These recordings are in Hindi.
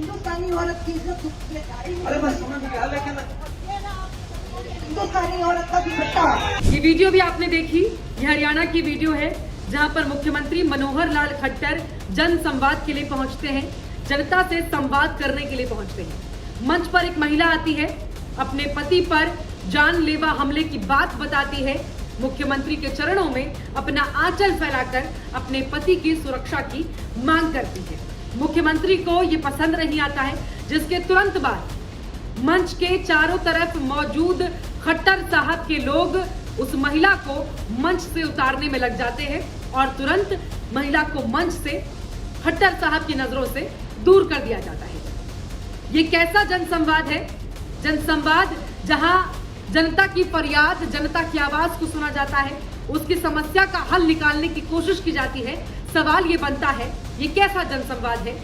हिंदुस्तानी औरत की इज्जत अरे मैं समझ गया, लेकिन हिंदुस्तानी औरत का दुपट्टा। ये वीडियो भी आपने देखी, ये हरियाणा की वीडियो है जहां पर मुख्यमंत्री मनोहर लाल खट्टर जन संवाद के लिए पहुंचते हैं, जनता से संवाद करने के लिए पहुंचते हैं। मंच पर एक महिला आती है, अपने पति पर जानलेवा हमले की बात बताती है, मुख्यमंत्री के चरणों में अपना आंचल फैलाकर अपने पति की सुरक्षा की मांग करती है। मुख्यमंत्री को ये पसंद नहीं आता है, जिसके तुरंत बाद मंच के चारों तरफ मौजूद खट्टर साहब के लोग उस महिला को मंच से उतारने में लग जाते हैं और तुरंत महिला को मंच से खट्टर साहब की नजरों से दूर कर दिया जाता है। ये कैसा जनसंवाद है? जनसंवाद जहां जनता की फरियाद, जनता की आवाज को सुना जाता है, उसकी समस्या का हल निकालने की कोशिश की जाती है। सवाल ये बनता है, ये कैसा जनसंवाद है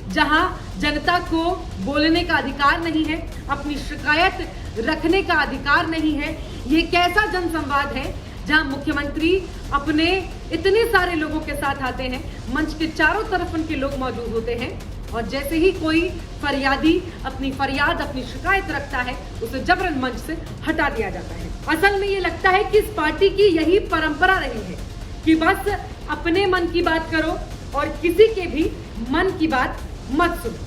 जहां जनता को बोलने का अधिकार नहीं है, अपनी शिकायत रखने का अधिकार नहीं है? ये कैसा जनसंवाद है जहां मुख्यमंत्री अपने इतने सारे लोगों के साथ आते हैं, मंच के चारों तरफ उनके लोग मौजूद होते हैं और जैसे ही कोई फरियादी अपनी फरियाद, अपनी शिकायत रखता है, उसे जबरन मंच से हटा दिया जाता है। असल में ये लगता है कि इस पार्टी की यही परंपरा रही है कि बस अपने मन की बात करो और किसी के भी मन की बात मत सुनो।